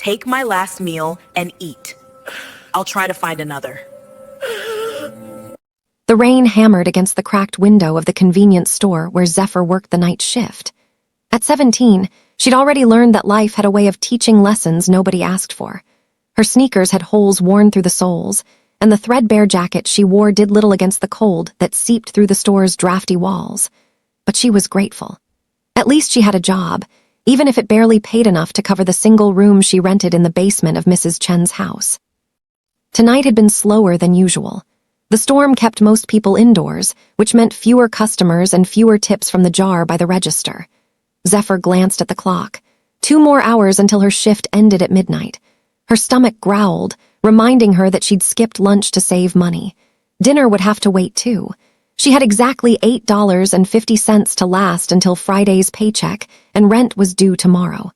take my last meal and eat. I'll try to find another. The rain hammered against the cracked window of the convenience store where Zephyr worked the night shift. At 17, she'd already learned that life had a way of teaching lessons nobody asked for. Her sneakers had holes worn through the soles, and the threadbare jacket she wore did little against the cold that seeped through the store's drafty walls. But she was grateful. At least she had a job, even if it barely paid enough to cover the single room she rented in the basement of Mrs. Chen's house. Tonight had been slower than usual. The storm kept most people indoors, which meant fewer customers and fewer tips from the jar by the register. Zephyr glanced at the clock. 2 more hours until her shift ended at midnight. Her stomach growled, reminding her that she'd skipped lunch to save money. Dinner would have to wait too. She had exactly $8.50 to last until Friday's paycheck, and rent was due tomorrow.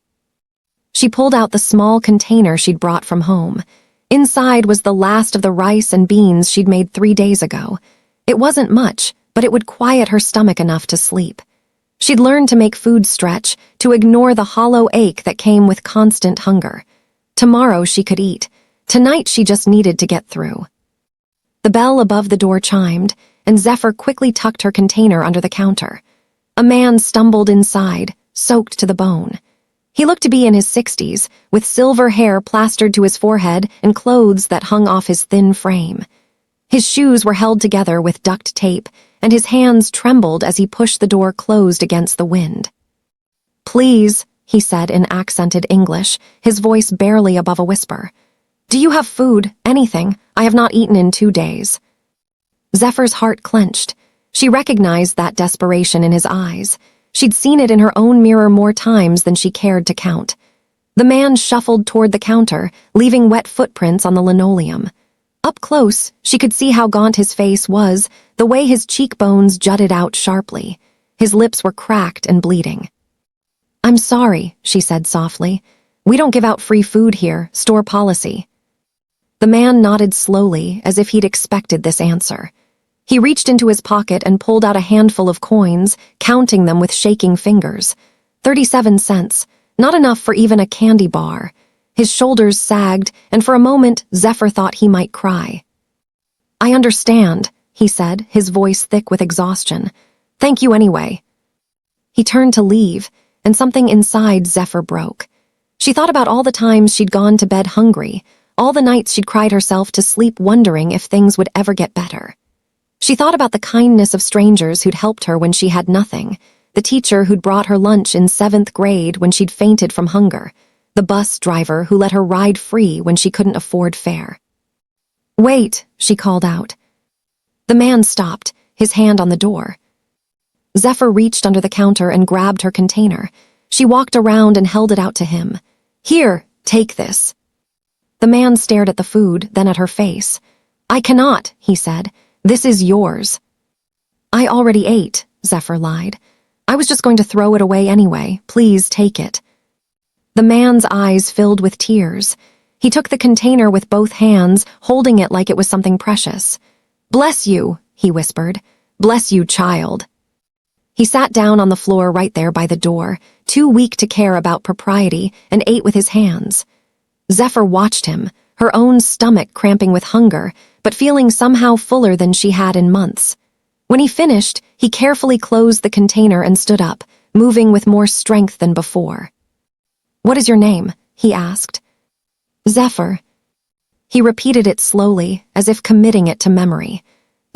She pulled out the small container she'd brought from home. Inside was the last of the rice and beans she'd made 3 days ago. It wasn't much, but it would quiet her stomach enough to sleep. She'd learned to make food stretch, to ignore the hollow ache that came with constant hunger. Tomorrow she could eat. Tonight she just needed to get through. The bell above the door chimed, and Zephyr quickly tucked her container under the counter. A man stumbled inside, soaked to the bone. He looked to be in his 60s, with silver hair plastered to his forehead and clothes that hung off his thin frame. His shoes were held together with duct tape, and his hands trembled as he pushed the door closed against the wind. "Please," he said in accented English, his voice barely above a whisper. "Do you have food, anything? I have not eaten in 2 days." Zephyr's heart clenched. She recognized that desperation in his eyes. She'd seen it in her own mirror more times than she cared to count. The man shuffled toward the counter, leaving wet footprints on the linoleum. Up close, she could see how gaunt his face was, the way his cheekbones jutted out sharply. His lips were cracked and bleeding. "I'm sorry," she said softly. "We don't give out free food here, store policy." The man nodded slowly, as if he'd expected this answer. He reached into his pocket and pulled out a handful of coins, counting them with shaking fingers. 37 cents, not enough for even a candy bar. His shoulders sagged, and for a moment Zephyr thought he might cry. "I understand," he said, his voice thick with exhaustion. "Thank you anyway." He turned to leave, and something inside Zephyr broke. She thought about all the times she'd gone to bed hungry, all the nights she'd cried herself to sleep wondering if things would ever get better. She thought about the kindness of strangers who'd helped her when she had nothing, the teacher who'd brought her lunch in 7th grade when she'd fainted from hunger, the bus driver who let her ride free when she couldn't afford fare. "Wait," she called out. The man stopped, his hand on the door. Zephyr reached under the counter and grabbed her container. She walked around and held it out to him. "Here, take this." The man stared at the food, then at her face. "I cannot," he said. "This is yours." "I already ate," Zephyr lied. "I was just going to throw it away anyway. Please take it." The man's eyes filled with tears. He took the container with both hands, holding it like it was something precious. "Bless you," he whispered. "Bless you, child." He sat down on the floor right there by the door, too weak to care about propriety, and ate with his hands. Zephyr watched him, her own stomach cramping with hunger, but feeling somehow fuller than she had in months. When he finished, he carefully closed the container and stood up, moving with more strength than before. "What is your name?" he asked. "Zephyr." He repeated it slowly, as if committing it to memory.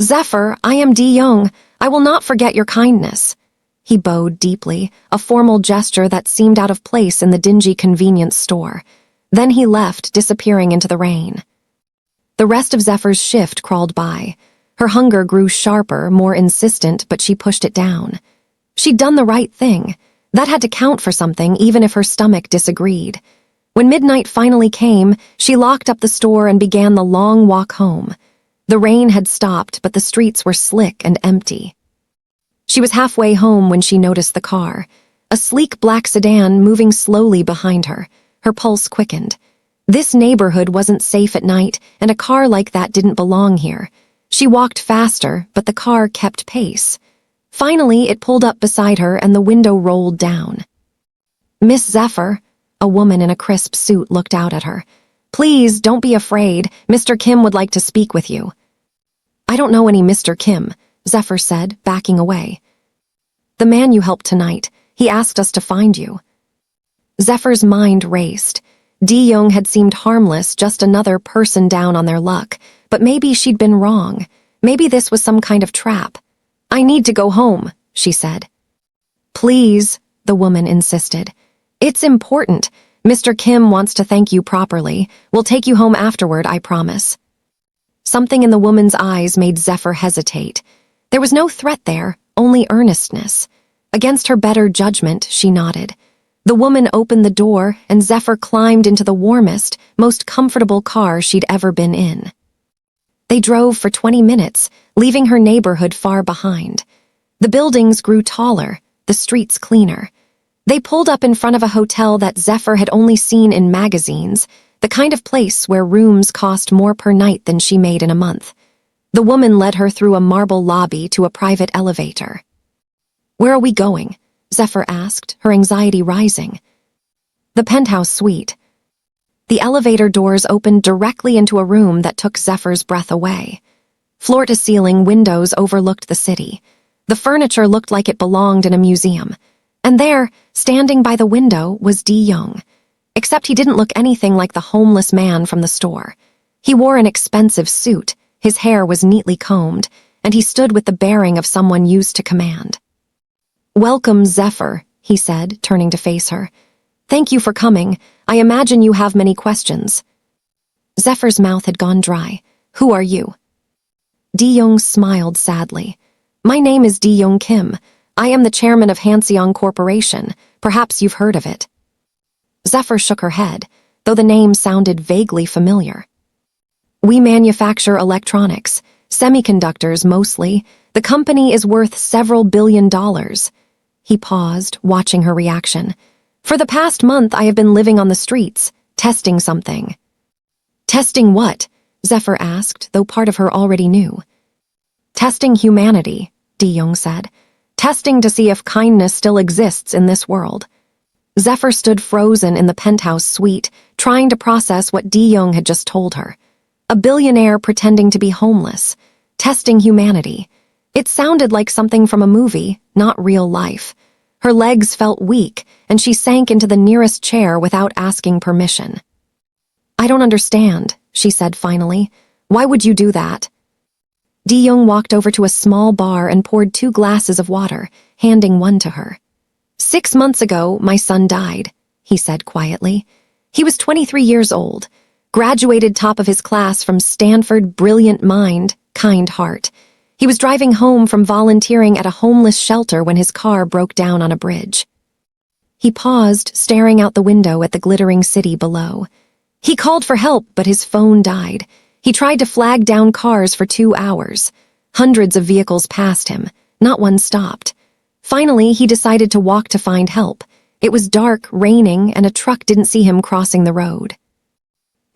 "Zephyr, I am Young. I will not forget your kindness." He bowed deeply, a formal gesture that seemed out of place in the dingy convenience store. Then he left, disappearing into the rain. The rest of Zephyr's shift crawled by. Her hunger grew sharper, more insistent, but she pushed it down. She'd done the right thing. That had to count for something, even if her stomach disagreed. When midnight finally came, she locked up the store and began the long walk home. The rain had stopped, but the streets were slick and empty. She was halfway home when she noticed the car, a sleek black sedan moving slowly behind her. Her pulse quickened. This neighborhood wasn't safe at night, and a car like that didn't belong here. She walked faster, but the car kept pace. Finally, it pulled up beside her and the window rolled down. "Miss Zephyr," A woman in a crisp suit looked out at her. "Please, don't be afraid. Mr. Kim would like to speak with you." "I don't know any Mr. Kim," Zephyr said, backing away. "The man you helped tonight. He asked us to find you." Zephyr's mind raced. Di-young had seemed harmless, just another person down on their luck. But maybe she'd been wrong. Maybe this was some kind of trap. "I need to go home," she said. "Please," the woman insisted. "It's important. Mr. Kim wants to thank you properly. We'll take you home afterward, I promise." Something in the woman's eyes made Zephyr hesitate. There was no threat there, only earnestness. Against her better judgment, she nodded. The woman opened the door, and Zephyr climbed into the warmest, most comfortable car she'd ever been in. They drove for 20 minutes, leaving her neighborhood far behind. The buildings grew taller, the streets cleaner. They pulled up in front of a hotel that Zephyr had only seen in magazines, the kind of place where rooms cost more per night than she made in a month. The woman led her through a marble lobby to a private elevator. "Where are we going?" Zephyr asked, her anxiety rising. "The penthouse suite." The elevator doors opened directly into a room that took Zephyr's breath away. Floor-to-ceiling windows overlooked the city. The furniture looked like it belonged in a museum. And there, standing by the window, was Di-young. Except he didn't look anything like the homeless man from the store. He wore an expensive suit, his hair was neatly combed, and he stood with the bearing of someone used to command. "Welcome, Zephyr," he said, turning to face her. "Thank you for coming. I imagine you have many questions." Zephyr's mouth had gone dry. "Who are you?" Di-young smiled sadly. "My name is Di-young Kim. I am the chairman of Hanseong Corporation. Perhaps you've heard of it." Zephyr shook her head, though the name sounded vaguely familiar. "We manufacture electronics, semiconductors mostly. The company is worth several $billion." He paused, watching her reaction. "For the past month, I have been living on the streets, testing something." "Testing what?" Zephyr asked, though part of her already knew. "Testing humanity," Di-young said. "Testing to see if kindness still exists in this world." Zephyr stood frozen in the penthouse suite, trying to process what Di-young had just told her. A billionaire pretending to be homeless, testing humanity. It sounded like something from a movie, not real life. Her legs felt weak, and she sank into the nearest chair without asking permission. "I don't understand," she said finally. "Why would you do that?" Di-young walked over to a small bar and poured 2 glasses of water, handing one to her. "6 months ago, my son died," he said quietly. "He was 23 years old, graduated top of his class from Stanford, brilliant mind, kind heart. He was driving home from volunteering at a homeless shelter when his car broke down on a bridge." He paused, staring out the window at the glittering city below. "He called for help, but his phone died. He tried to flag down cars for 2 hours. Hundreds of vehicles passed him. Not one stopped. Finally, he decided to walk to find help. It was dark, raining, and a truck didn't see him crossing the road."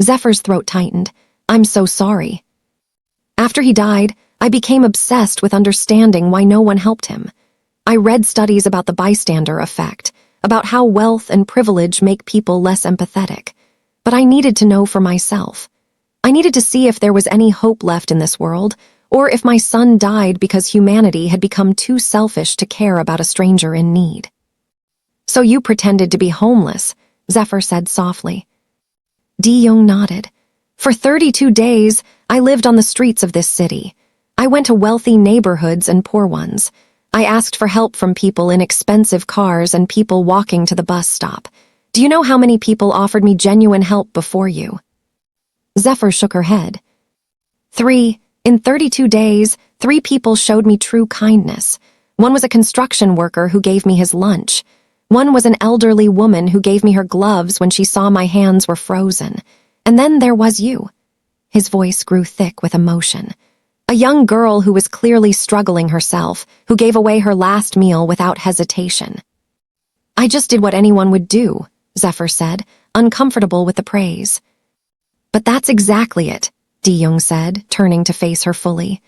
Zephyr's throat tightened. "I'm so sorry." "After he died, I became obsessed with understanding why no one helped him. I read studies about the bystander effect, about how wealth and privilege make people less empathetic. But I needed to know for myself. I needed to see if there was any hope left in this world, or if my son died because humanity had become too selfish to care about a stranger in need." "So you pretended to be homeless," Zephyr said softly. Di-young nodded. "For 32 days, I lived on the streets of this city. I went to wealthy neighborhoods and poor ones. I asked for help from people in expensive cars and people walking to the bus stop. Do you know how many people offered me genuine help before you?" Zephyr shook her head. 3. In 32 days, 3 people showed me true kindness. One was a construction worker who gave me his lunch. One was an elderly woman who gave me her gloves when she saw my hands were frozen. And then there was you." His voice grew thick with emotion. "A young girl who was clearly struggling herself, who gave away her last meal without hesitation." "I just did what anyone would do," Zephyr said, uncomfortable with the praise. "But that's exactly it," Di-young said, turning to face her fully.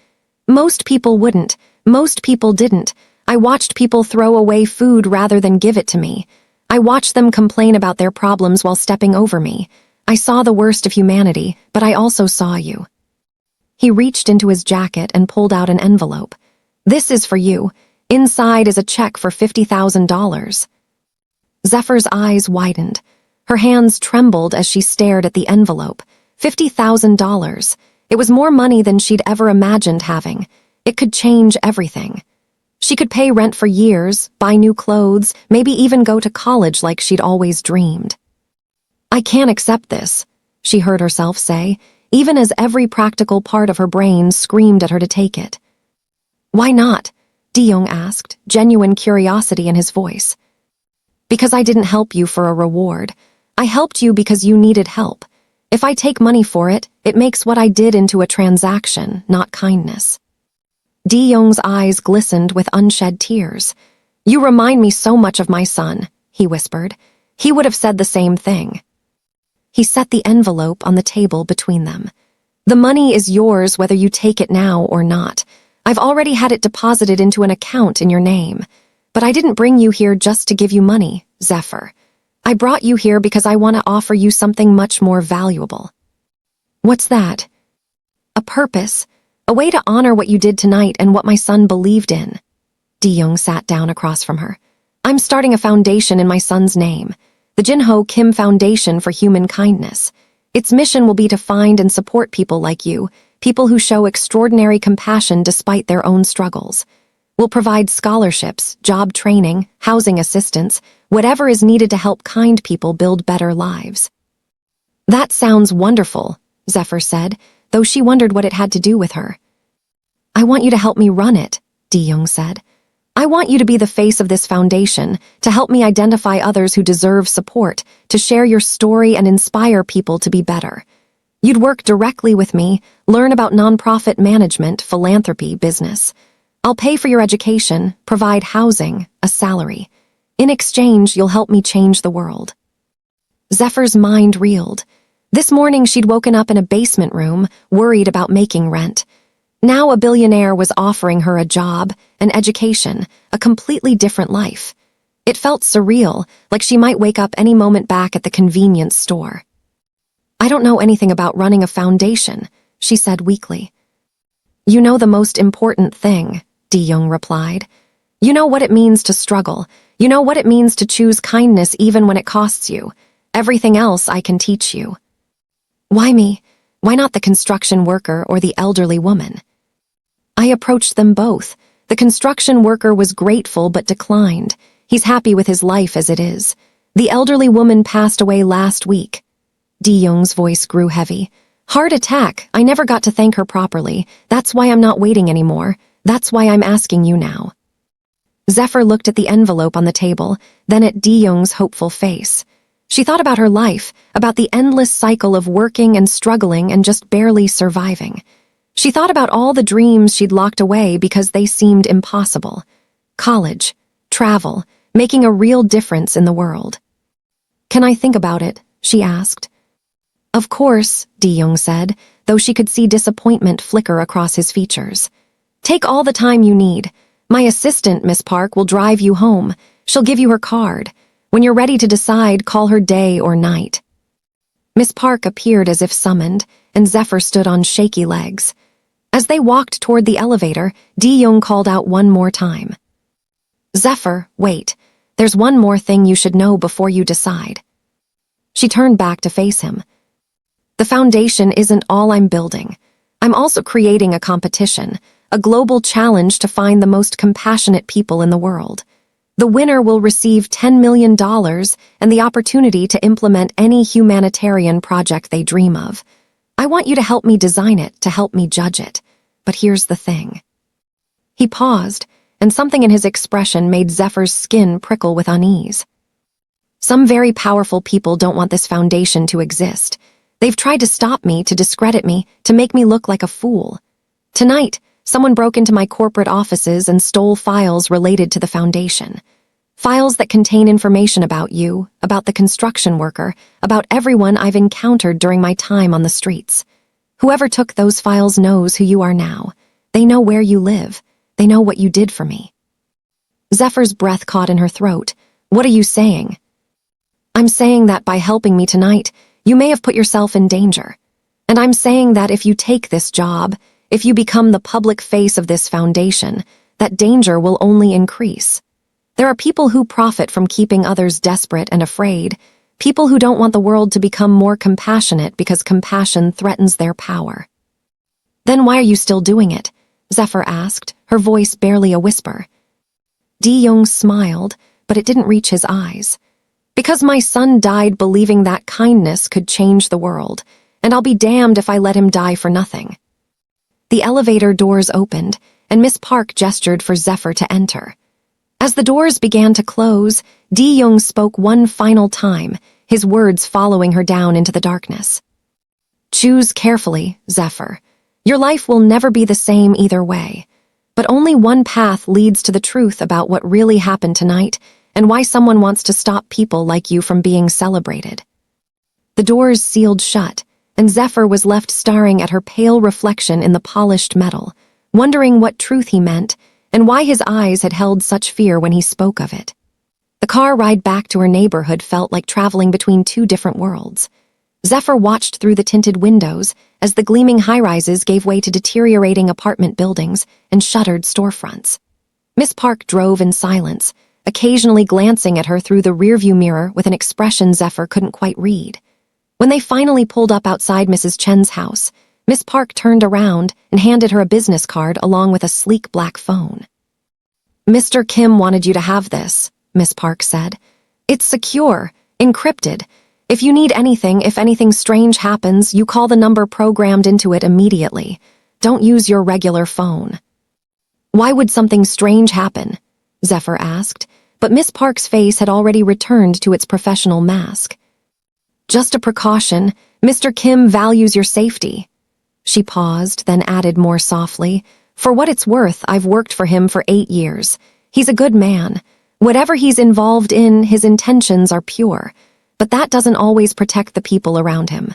"Most people wouldn't. Most people didn't. I watched people throw away food rather than give it to me. I watched them complain about their problems while stepping over me. I saw the worst of humanity, but I also saw you. He reached into his jacket and pulled out an envelope. This is for you. Inside is a check for $50,000. Zephyr's eyes widened. Her hands trembled as she stared at the envelope. $50,000. It was more money than she'd ever imagined having. It could change everything. She could pay rent for years, buy new clothes, maybe even go to college like she'd always dreamed. I can't accept this, she heard herself say, even as every practical part of her brain screamed at her to take it. Why not? De-Young asked, genuine curiosity in his voice. Because I didn't help you for a reward. I helped you because you needed help. If I take money for it, it makes what I did into a transaction, not kindness. De-Young's eyes glistened with unshed tears. You remind me so much of my son, he whispered. He would have said the same thing. He set the envelope on the table between them. The money is yours whether you take it now or not. I've already had it deposited into an account in your name. But I didn't bring you here just to give you money, Zephyr. I brought you here because I want to offer you something much more valuable. What's that? A purpose. A way to honor what you did tonight and what my son believed in. De-Young sat down across from her. I'm starting a foundation in my son's name, the Jinho Kim Foundation for Human Kindness. Its mission will be to find and support people like you, people who show extraordinary compassion despite their own struggles. We'll provide scholarships, job training, housing assistance, whatever is needed to help kind people build better lives. That sounds wonderful, Zephyr said, though she wondered what it had to do with her. I want you to help me run it, De-Young said. I want you to be the face of this foundation, to help me identify others who deserve support, to share your story and inspire people to be better. You'd work directly with me, learn about nonprofit management, philanthropy, business. I'll pay for your education, provide housing, a salary. In exchange, you'll help me change the world. Zephyr's mind reeled. This morning she'd woken up in a basement room, worried about making rent. Now a billionaire was offering her a job, an education, a completely different life. It felt surreal, like she might wake up any moment back at the convenience store. I don't know anything about running a foundation, she said weakly. You know the most important thing, De-Young replied. You know what it means to struggle. You know what it means to choose kindness even when it costs you. Everything else I can teach you. Why me? Why not the construction worker or the elderly woman? I approached them both. The construction worker was grateful but declined. He's happy with his life as it is. The elderly woman passed away last week. De-Young's voice grew heavy. Heart attack. I never got to thank her properly. That's why I'm not waiting anymore. That's why I'm asking you now. Zephyr looked at the envelope on the table, then at De-Young's hopeful face. She thought about her life, about the endless cycle of working and struggling and just barely surviving. She thought about all the dreams she'd locked away because they seemed impossible. College, travel, making a real difference in the world. Can I think about it? She asked. Of course, De-Young said, though she could see disappointment flicker across his features. Take all the time you need. My assistant, Miss Park, will drive you home. She'll give you her card. When you're ready to decide, call her day or night. Miss Park appeared as if summoned, and Zephyr stood on shaky legs. As they walked toward the elevator, De-Young called out one more time. Zephyr, wait. There's one more thing you should know before you decide. She turned back to face him. The foundation isn't all I'm building. I'm also creating a competition, a global challenge to find the most compassionate people in the world. The winner will receive $10 million and the opportunity to implement any humanitarian project they dream of. I want you to help me design it, to help me judge it. But here's the thing. He paused, and something in his expression made Zephyr's skin prickle with unease. Some very powerful people don't want this foundation to exist. They've tried to stop me, to discredit me, to make me look like a fool. Tonight, someone broke into my corporate offices and stole files related to the foundation. Files that contain information about you, about the construction worker, about everyone I've encountered during my time on the streets. Whoever took those files knows who you are now. They know where you live. They know what you did for me. Zephyr's breath caught in her throat. What are you saying? I'm saying that by helping me tonight, you may have put yourself in danger. And I'm saying that if you take this job, if you become the public face of this foundation, that danger will only increase. There are people who profit from keeping others desperate and afraid, people who don't want the world to become more compassionate because compassion threatens their power. Then why are you still doing it? Zephyr asked, her voice barely a whisper. Di-young smiled, but it didn't reach his eyes. Because my son died believing that kindness could change the world, and I'll be damned if I let him die for nothing. The elevator doors opened, and Miss Park gestured for Zephyr to enter. As the doors began to close, Di-young spoke one final time, his words following her down into the darkness. Choose carefully, Zephyr. Your life will never be the same either way. But only one path leads to the truth about what really happened tonight and why someone wants to stop people like you from being celebrated. The doors sealed shut, and Zephyr was left staring at her pale reflection in the polished metal, wondering what truth he meant and why his eyes had held such fear when he spoke of it. The car ride back to her neighborhood felt like traveling between two different worlds. Zephyr watched through the tinted windows as the gleaming high-rises gave way to deteriorating apartment buildings and shuttered storefronts. Miss Park drove in silence, occasionally glancing at her through the rearview mirror with an expression Zephyr couldn't quite read. When they finally pulled up outside Mrs. Chen's house, Miss Park turned around and handed her a business card along with a sleek black phone. Mr. Kim wanted you to have this, Miss Park said. It's secure, encrypted. If you need anything, if anything strange happens, you call the number programmed into it immediately. Don't use your regular phone. Why would something strange happen? Zephyr asked, but Miss Park's face had already returned to its professional mask. Just a precaution. Mr. Kim values your safety. She paused, then added more softly, For what it's worth, I've worked for him for 8 years. He's a good man. Whatever he's involved in, his intentions are pure. But that doesn't always protect the people around him.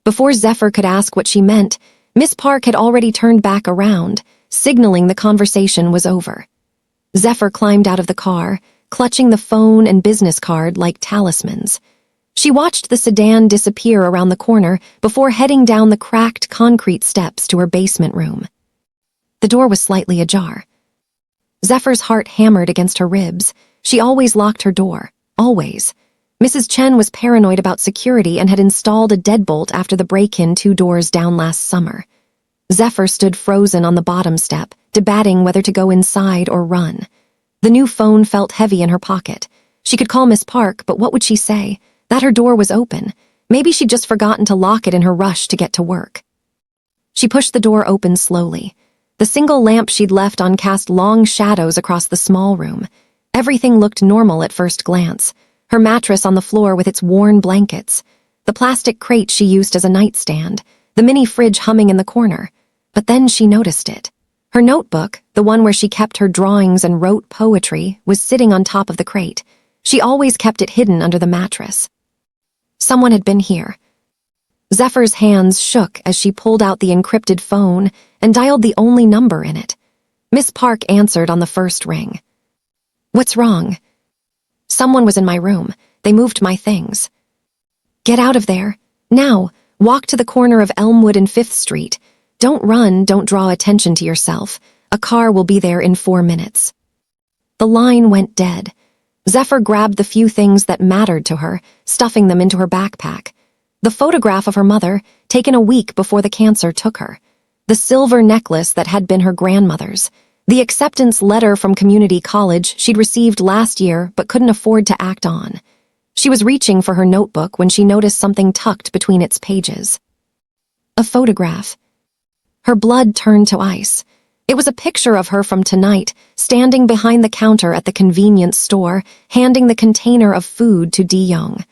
Before Zephyr could ask what she meant, Miss Park had already turned back around, signaling the conversation was over. Zephyr climbed out of the car, clutching the phone and business card like talismans. She watched the sedan disappear around the corner before heading down the cracked concrete steps to her basement room. The door was slightly ajar. Zephyr's heart hammered against her ribs. She always locked her door, always. Mrs. Chen was paranoid about security and had installed a deadbolt after the break-in 2 doors down last summer. Zephyr stood frozen on the bottom step, debating whether to go inside or run. The new phone felt heavy in her pocket. She could call Miss Park, but what would she say? That her door was open. Maybe she'd just forgotten to lock it in her rush to get to work. She pushed the door open slowly. The single lamp she'd left on cast long shadows across the small room. Everything looked normal at first glance. Her mattress on the floor with its worn blankets, the plastic crate she used as a nightstand, the mini fridge humming in the corner. But then she noticed it. Her notebook, the one where she kept her drawings and wrote poetry, was sitting on top of the crate. She always kept it hidden under the mattress. Someone had been here. Zephyr's hands shook as she pulled out the encrypted phone and dialed the only number in it. Miss Park answered on the first ring. "What's wrong?" "Someone was in my room. They moved my things." "Get out of there. Now, walk to the corner of Elmwood and 5th Street. Don't run, don't draw attention to yourself. A car will be there in 4 minutes." The line went dead. Zephyr grabbed the few things that mattered to her, stuffing them into her backpack. The photograph of her mother, taken a week before the cancer took her. The silver necklace that had been her grandmother's. The acceptance letter from community college she'd received last year but couldn't afford to act on. She was reaching for her notebook when she noticed something tucked between its pages. A photograph. Her blood turned to ice. It was a picture of her from tonight, standing behind the counter at the convenience store, handing the container of food to Di-young.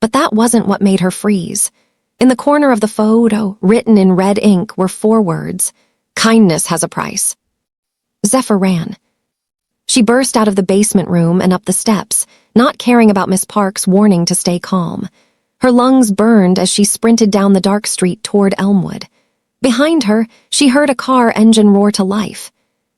But that wasn't what made her freeze. In the corner of the photo, written in red ink, were 4 words. "Kindness has a price." Zephyr ran. She burst out of the basement room and up the steps, not caring about Miss Park's warning to stay calm. Her lungs burned as she sprinted down the dark street toward Elmwood. Behind her, she heard a car engine roar to life.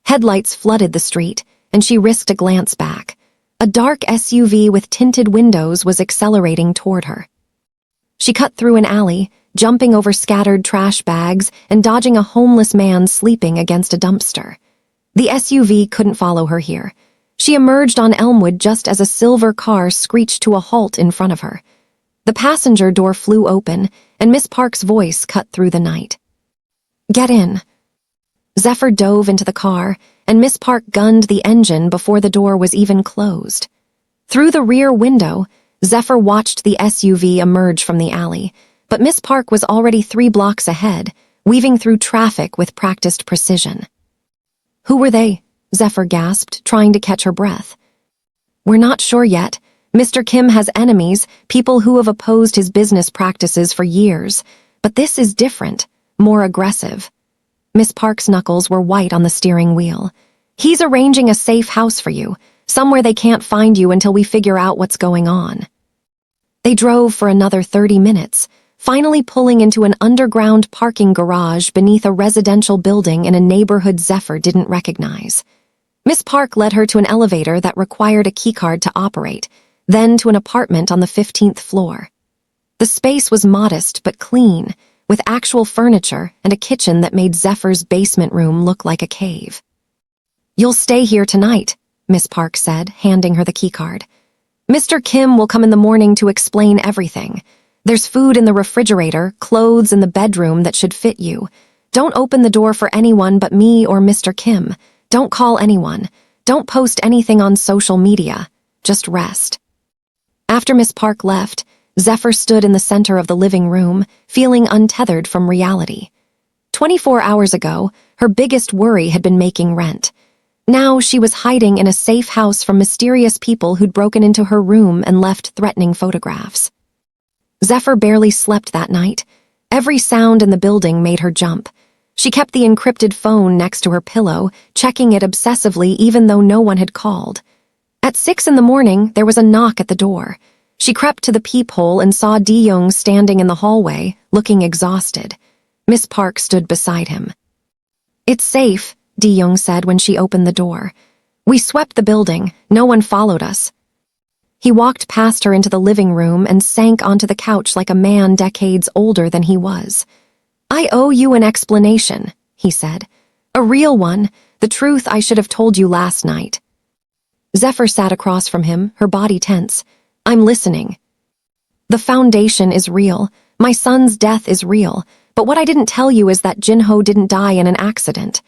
Headlights flooded the street, and she risked a glance back. A dark SUV with tinted windows was accelerating toward her. She cut through an alley, jumping over scattered trash bags and dodging a homeless man sleeping against a dumpster. The SUV couldn't follow her here. She emerged on Elmwood just as a silver car screeched to a halt in front of her. The passenger door flew open, and Miss Park's voice cut through the night. "Get in." Zephyr dove into the car, and Miss Park gunned the engine before the door was even closed. Through the rear window, Zephyr watched the SUV emerge from the alley, but Miss Park was already 3 blocks ahead, weaving through traffic with practiced precision. "Who were they?" Zephyr gasped, trying to catch her breath. "We're not sure yet. Mr. Kim has enemies, people who have opposed his business practices for years. But this is different, more aggressive." Miss Park's knuckles were white on the steering wheel. "He's arranging a safe house for you, somewhere they can't find you until we figure out what's going on." They drove for another 30 minutes, finally pulling into an underground parking garage beneath a residential building in a neighborhood Zephyr didn't recognize. Miss Park led her to an elevator that required a keycard to operate, then to an apartment on the 15th floor. The space was modest but clean, with actual furniture and a kitchen that made Zephyr's basement room look like a cave. "You'll stay here tonight," Miss Park said, handing her the keycard. "Mr. Kim will come in the morning to explain everything. There's food in the refrigerator, clothes in the bedroom that should fit you. Don't open the door for anyone but me or Mr. Kim. Don't call anyone. Don't post anything on social media. Just rest." After Miss Park left, Zephyr stood in the center of the living room, feeling untethered from reality. 24 hours ago, her biggest worry had been making rent. Now she was hiding in a safe house from mysterious people who'd broken into her room and left threatening photographs. Zephyr barely slept that night. Every sound in the building made her jump. She kept the encrypted phone next to her pillow, checking it obsessively even though no one had called. At 6 in the morning, there was a knock at the door. She crept to the peephole and saw Di-young standing in the hallway, looking exhausted. Miss Park stood beside him. "It's safe," Di-young said when she opened the door. "We swept the building. No one followed us." He walked past her into the living room and sank onto the couch like a man decades older than he was. "I owe you an explanation," he said. "A real one, the truth I should have told you last night." Zephyr sat across from him, her body tense. "I'm listening." "The foundation is real. My son's death is real. But what I didn't tell you is that Jinho didn't die in an accident."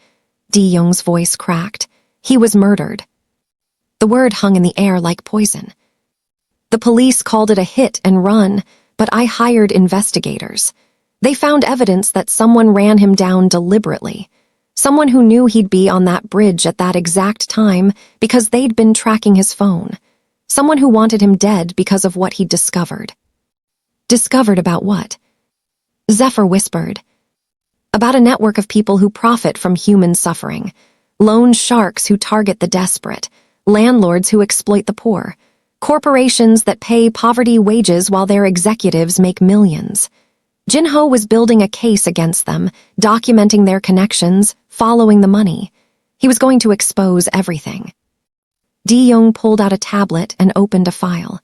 Di-young's voice cracked. "He was murdered." The word hung in the air like poison. "The police called it a hit and run, but I hired investigators. They found evidence that someone ran him down deliberately. Someone who knew he'd be on that bridge at that exact time because they'd been tracking his phone. Someone who wanted him dead because of what he'd discovered." "Discovered about what?" Zephyr whispered. "About a network of people who profit from human suffering. Loan sharks who target the desperate. Landlords who exploit the poor. Corporations that pay poverty wages while their executives make millions. Jinho was building a case against them, documenting their connections, following the money. He was going to expose everything." Di-young pulled out a tablet and opened a file.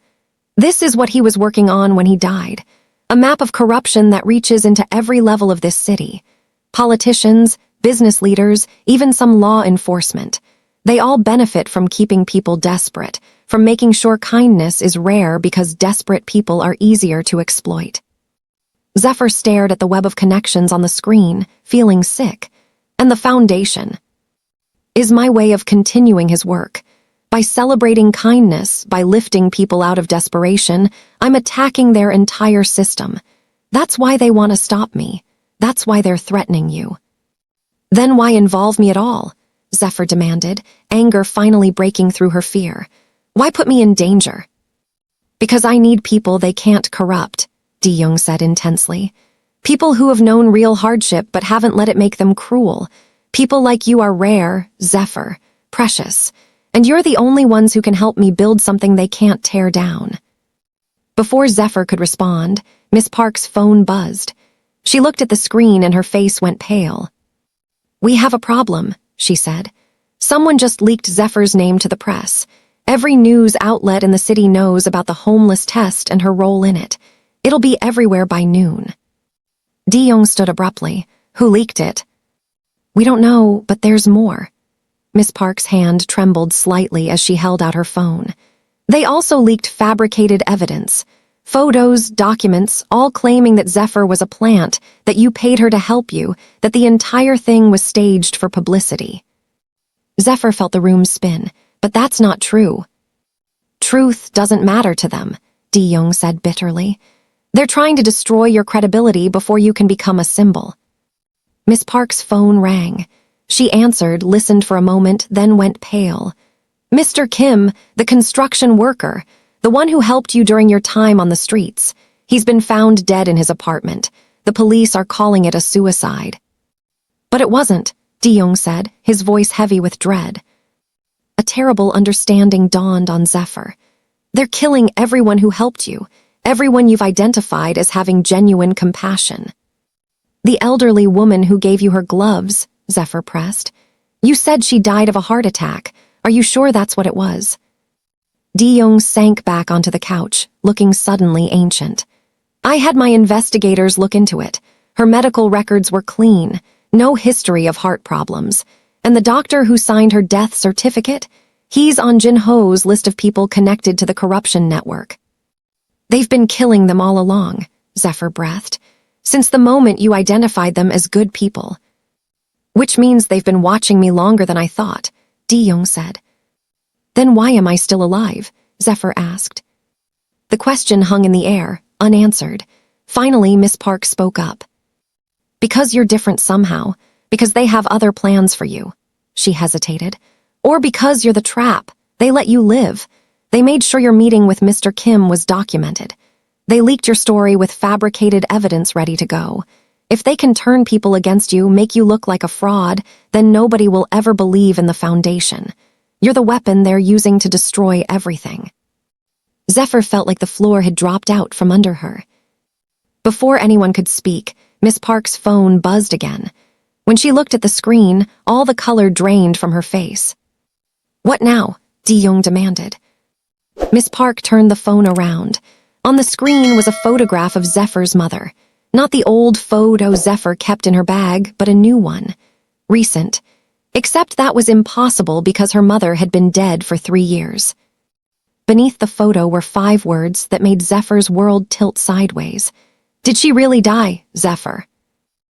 "This is what he was working on when he died. A map of corruption that reaches into every level of this city. Politicians, business leaders, even some law enforcement. They all benefit from keeping people desperate, from making sure kindness is rare because desperate people are easier to exploit." Zephyr stared at the web of connections on the screen, feeling sick. "And the foundation is my way of continuing his work. By celebrating kindness, by lifting people out of desperation, I'm attacking their entire system. That's why they want to stop me. That's why they're threatening you." "Then why involve me at all?" Zephyr demanded, anger finally breaking through her fear. "Why put me in danger?" "Because I need people they can't corrupt," Di-young said intensely. "People who have known real hardship but haven't let it make them cruel. People like you are rare, Zephyr, precious. And you're the only ones who can help me build something they can't tear down." Before Zephyr could respond, Miss Park's phone buzzed. She looked at the screen and her face went pale. "We have a problem," she said. "Someone just leaked Zephyr's name to the press. Every news outlet in the city knows about the homeless test and her role in it. It'll be everywhere by noon. Di-young stood abruptly. Who leaked it? We don't know, but there's more. Miss Park's hand trembled slightly as she held out her phone. They also leaked fabricated evidence. Photos, documents, all claiming that Zephyr was a plant, that you paid her to help you, that the entire thing was staged for publicity. Zephyr felt the room spin. But that's not true. Truth doesn't matter to them, Di-young said bitterly. They're trying to destroy your credibility before you can become a symbol. Miss Park's phone rang. She answered, listened for a moment, then went pale. Mr. Kim, the construction worker, the one who helped you during your time on the streets. He's been found dead in his apartment. The police are calling it a suicide. But it wasn't, Di-young said, his voice heavy with dread. A terrible understanding dawned on Zephyr. They're killing everyone who helped you, everyone you've identified as having genuine compassion. The elderly woman who gave you her gloves, Zephyr pressed. You said she died of a heart attack. Are you sure that's what it was? Di-young sank back onto the couch, looking suddenly ancient. I had my investigators look into it. Her medical records were clean, no history of heart problems. And the doctor who signed her death certificate, he's on Jin Ho's list of people connected to the corruption network. They've been killing them all along, Zephyr breathed, since the moment you identified them as good people. Which means they've been watching me longer than I thought, Di-young said. Then why am I still alive? Zephyr asked. The question hung in the air, unanswered. Finally, Miss Park spoke up. Because you're different somehow. Because they have other plans for you. She hesitated. Or because you're the trap. They let you live. They made sure your meeting with Mr. Kim was documented. They leaked your story with fabricated evidence ready to go. If they can turn people against you, make you look like a fraud, then nobody will ever believe in the Foundation. You're the weapon they're using to destroy everything. Zephyr felt like the floor had dropped out from under her. Before anyone could speak, Miss Park's phone buzzed again. When she looked at the screen, all the color drained from her face. What now? Di-young demanded. Miss Park turned the phone around. On the screen was a photograph of Zephyr's mother. Not the old photo Zephyr kept in her bag, but a new one. Recent. Except that was impossible because her mother had been dead for 3 years. Beneath the photo were 5 words that made Zephyr's world tilt sideways. Did she really die, Zephyr?